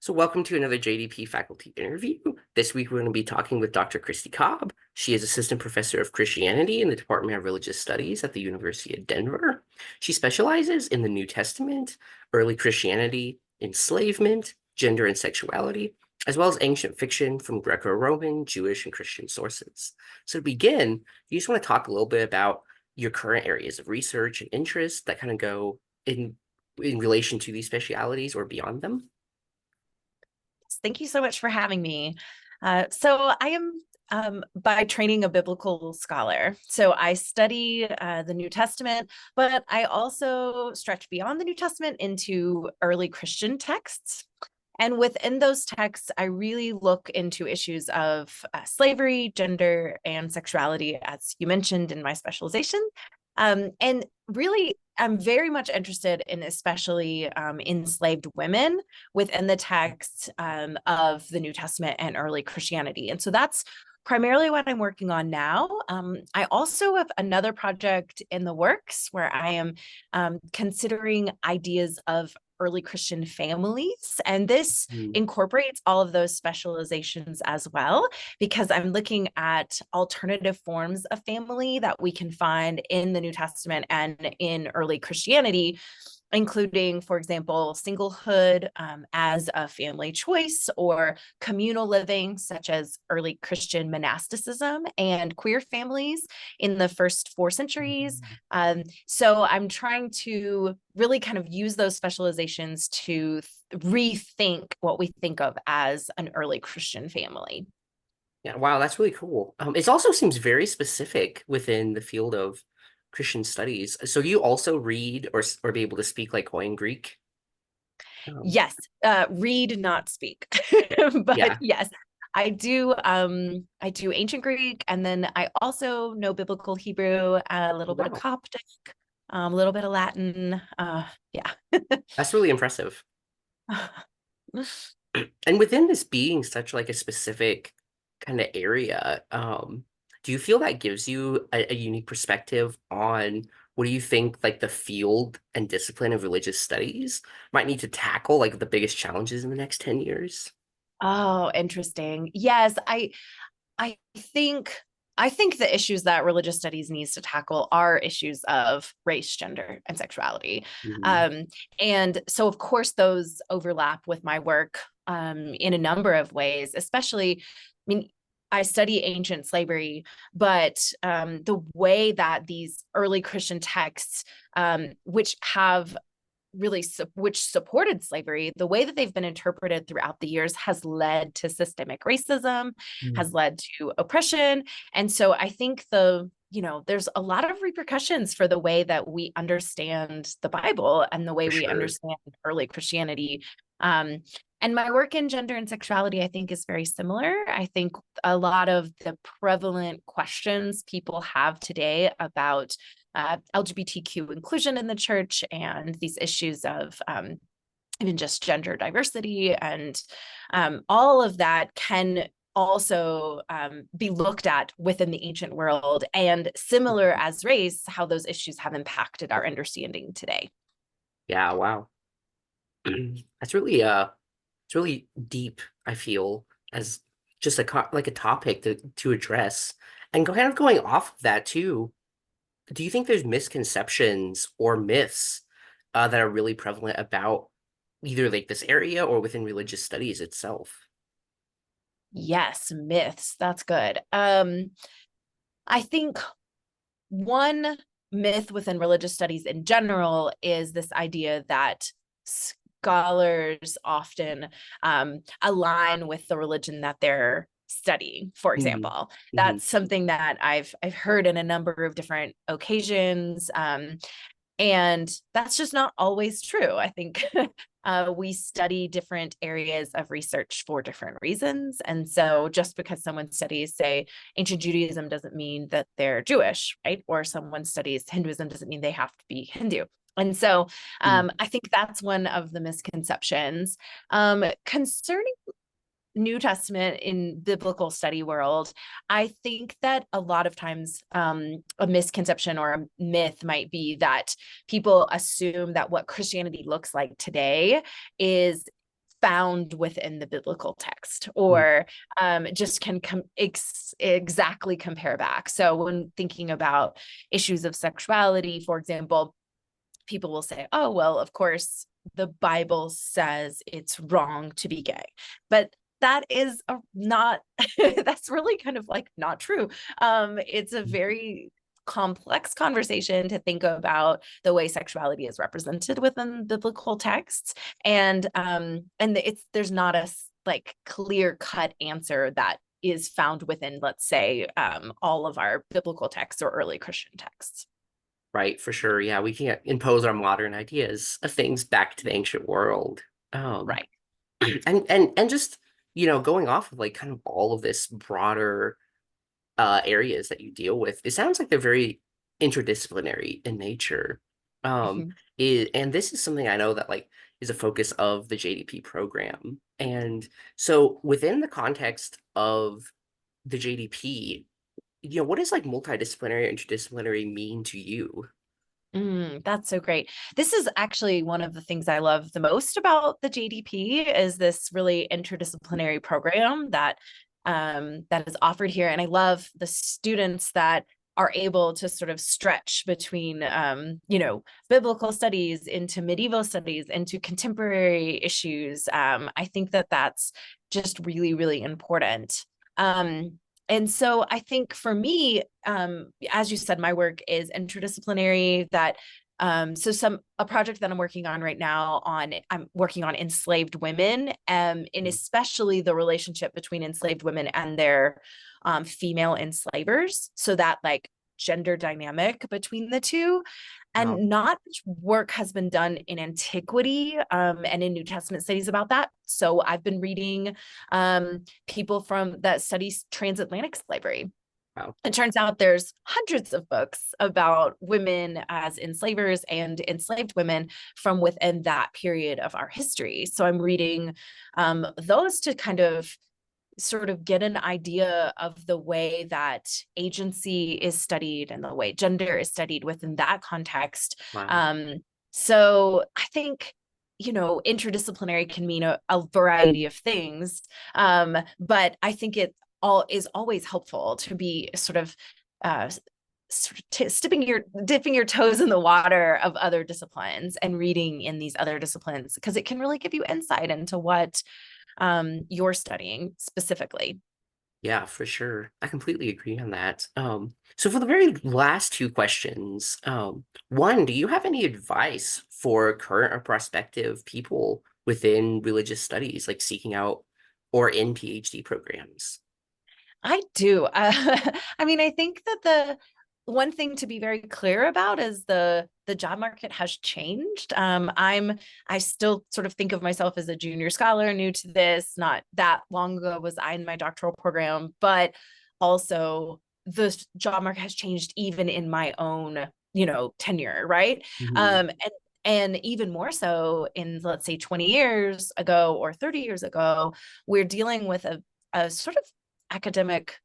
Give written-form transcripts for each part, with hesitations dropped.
So welcome to another JDP faculty interview. This week we're going to be talking with Dr. Christy Cobb. She is Assistant Professor of Christianity in the Department of Religious Studies at the University of Denver. She specializes in the New Testament, early Christianity, enslavement, gender and sexuality, as well as ancient fiction from Greco-Roman, Jewish, and Christian sources. So to begin, you just want to talk a little bit about your current areas of research and interest that kind of go in relation to these specialities or beyond them. Thank you so much for having me. So I am by training a biblical scholar. So I study the New Testament, but I also stretch beyond the New Testament into early Christian texts. And within those texts, I really look into issues of slavery, gender, and sexuality, as you mentioned in my specialization. And really, I'm very much interested in especially enslaved women within the text of the New Testament and early Christianity. And so that's primarily what I'm working on now. I also have another project in the works where I am considering ideas of early Christian families. And this incorporates all of those specializations as well, because I'm looking at alternative forms of family that we can find in the New Testament and in early Christianity, including, for example, singlehood as a family choice, or communal living, such as early Christian monasticism, and queer families in the first 4 centuries. So I'm trying to really kind of use those specializations to rethink what we think of as an early Christian family. Yeah, wow, that's really cool. It also seems very specific within the field of Christian studies. So you also read or be able to speak like Koine Greek? Yes, read, not speak. But Yeah. yes, I do ancient Greek, and then I also know biblical Hebrew, a little bit of Wow, Coptic, a little bit of Latin. Yeah. that's really impressive. And within this being such like a specific kind of area, do you feel that gives you a unique perspective on what do you think like the field and discipline of religious studies might need to tackle like the biggest challenges in the next 10 years? Oh, interesting. Yes, I think the issues that religious studies needs to tackle are issues of race, gender, and sexuality. Mhm. Um, and so, of course, those overlap with my work in a number of ways, especially, I mean, I study ancient slavery, but the way that these early Christian texts, which have really which supported slavery, the way that they've been interpreted throughout the years has led to systemic racism, has led to oppression. And so I think there's a lot of repercussions for the way that we understand the Bible and the way For we sure. understand early Christianity. And my work in gender and sexuality, I think, is very similar. I think a lot of the prevalent questions people have today about LGBTQ inclusion in the church and these issues of even just gender diversity and all of that can also be looked at within the ancient world, and similar as race, how those issues have impacted our understanding today. Yeah, wow. That's really it's really deep, I feel, as just like a topic to address. And kind of going off of that too, do you think there's misconceptions or myths that are really prevalent about either like this area or within religious studies itself? Yes, myths. That's good. I think one myth within religious studies in general is this idea that scholars often align with the religion that they're studying, for Mhm. example. Mhm. That's something that I've heard in a number of different occasions. And that's just not always true. I think we study different areas of research for different reasons. And so just because someone studies, say, ancient Judaism doesn't mean that they're Jewish, right? Or someone studies Hinduism doesn't mean they have to be Hindu. And so Mhm. I think that's one of the misconceptions. Concerning New Testament in biblical study world, I think that a lot of times a misconception or a myth might be that people assume that what Christianity looks like today is found within the biblical text, Mm. or just can exactly compare back. So when thinking about issues of sexuality, for example, people will say, oh, well, of course, the Bible says it's wrong to be gay. But that is not, that's really kind of like not true. It's a very complex conversation to think about the way sexuality is represented within biblical texts. And it's there's not a like clear cut answer that is found within, let's say, all of our biblical texts or early Christian texts. Right, for sure. Yeah, we can't impose our modern ideas of things back to the ancient world. Um, Right. and just, going off of like kind of all of this broader areas that you deal with, it sounds like they're very interdisciplinary in nature. Mhm. And this is something I know that like is a focus of the JDP program. And so within the context of the JDP, what does like multidisciplinary, interdisciplinary mean to you? That's so great. This is actually one of the things I love the most about the JDP is this really interdisciplinary program that is offered here. And I love the students that are able to sort of stretch between biblical studies into medieval studies into contemporary issues. I think that that's just really, really important. And so I think for me, as you said, my work is interdisciplinary. So a project that I'm working on right now I'm working on enslaved women, and especially the relationship between enslaved women and their female enslavers. So that like gender dynamic between the two. Wow. And not much work has been done in antiquity and in New Testament studies about that. So I've been reading people from that studies transatlantic slavery. Wow. It turns out there's hundreds of books about women as enslavers and enslaved women from within that period of our history. So I'm reading those to kind of sort of get an idea of the way that agency is studied and the way gender is studied within that context. Wow. So I think, interdisciplinary can mean a variety of things. But I think it all is always helpful to be sort of dipping your toes in the water of other disciplines and reading in these other disciplines, because it can really give you insight into what you're studying specifically. Yeah, for sure. I completely agree on that. So for the very last two questions, one, do you have any advice for current or prospective people within religious studies, like seeking out or in PhD programs? I do. I mean, I think that the one thing to be very clear about is the job market has changed. I still sort of think of myself as a junior scholar, new to this. Not that long ago was I in my doctoral program, but also the job market has changed even in my own, tenure, right? Mhm. And even more so in, let's say, 20 years ago or 30 years ago, we're dealing with a sort of academic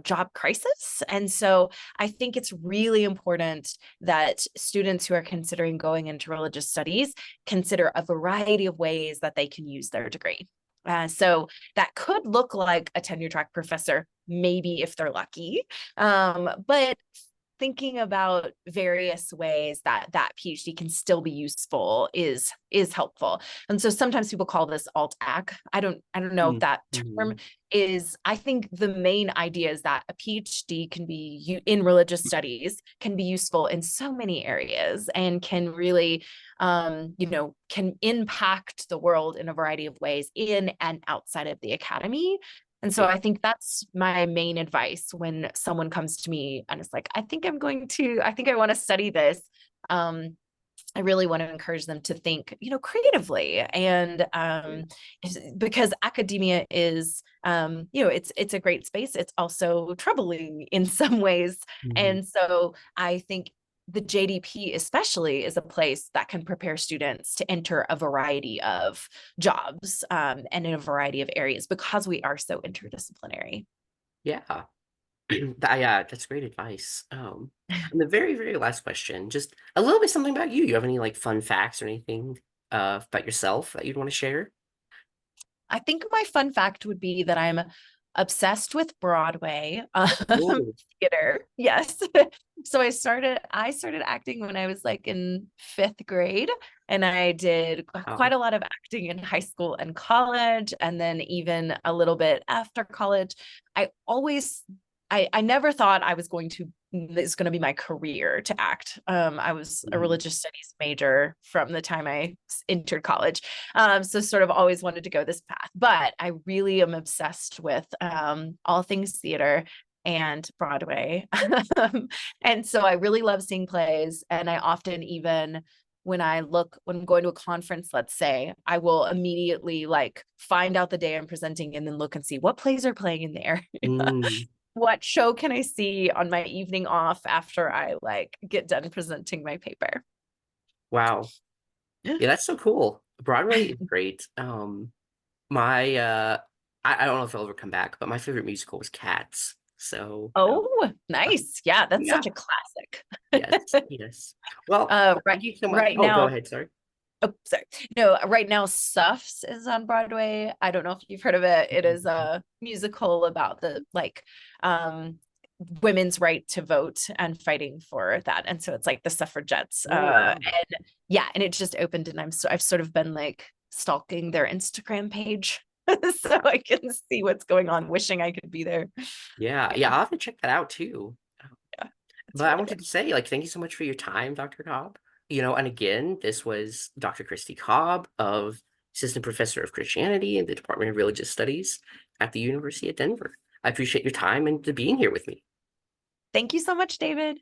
job crisis. And so I think it's really important that students who are considering going into religious studies consider a variety of ways that they can use their degree. So that could look like a tenure track professor, maybe if they're lucky. But thinking about various ways that that PhD can still be useful is helpful. And so sometimes people call this alt ac. I don't know if that term Mhm. is. I think the main idea is that a PhD can be in religious studies can be useful in so many areas and can really can impact the world in a variety of ways in and outside of the academy. And so Yeah. I think that's my main advice when someone comes to me and it's like, I think I want to study this. Um, I really want to encourage them to think, creatively, and Yeah. because academia is, it's a great space. It's also troubling in some ways, Mhm. and so I think the JDP especially is a place that can prepare students to enter a variety of jobs, and in a variety of areas because we are so interdisciplinary. Yeah. Yeah, that's great advice. And the very, very last question, just a little bit something about you. You have any like fun facts or anything about yourself that you'd want to share? I think my fun fact would be that I'm obsessed with Broadway Ooh. theater. Yes. So I started acting when I was like in fifth grade, and I did quite Wow. a lot of acting in high school and college, and then even a little bit after college. I always I never thought I was going to this going to be my career to act. I was a Mhm. religious studies major from the time I entered college. So sort of always wanted to go this path, but I really am obsessed with all things theater and Broadway. And so I really love seeing plays. And I often even when I'm going to a conference, let's say, I will immediately like find out the day I'm presenting and then look and see what plays are playing in there. Mm. What show can I see on my evening off after I like get done presenting my paper? Wow. Yeah, that's so cool. Broadway is great. My I don't know if it'll ever come back, but my favorite musical was Cats. So Oh, nice. Yeah, that's yeah, such a classic. yes, yes. Well, Right, thank you so much. right Oh, go now, ahead, sorry. oh, sorry. No, right now, Suffs is on Broadway. I don't know if you've heard of it. It is a musical about the like um women's right to vote and fighting for that. And so it's like the suffragettes. Oh, wow. And yeah, and it just opened, and I've sort of been like stalking their Instagram page so I can see what's going on, wishing I could be there. Yeah, Yeah, yeah, I'll have to check that out too. yeah, it's But I really good. wanted to say, like, thank you so much for your time, Dr. Cobb. And again, this was Dr. Christy Cobb of Assistant Professor of Christianity in the Department of Religious Studies at the University of Denver. I appreciate your time and being here with me. Thank you so much, David.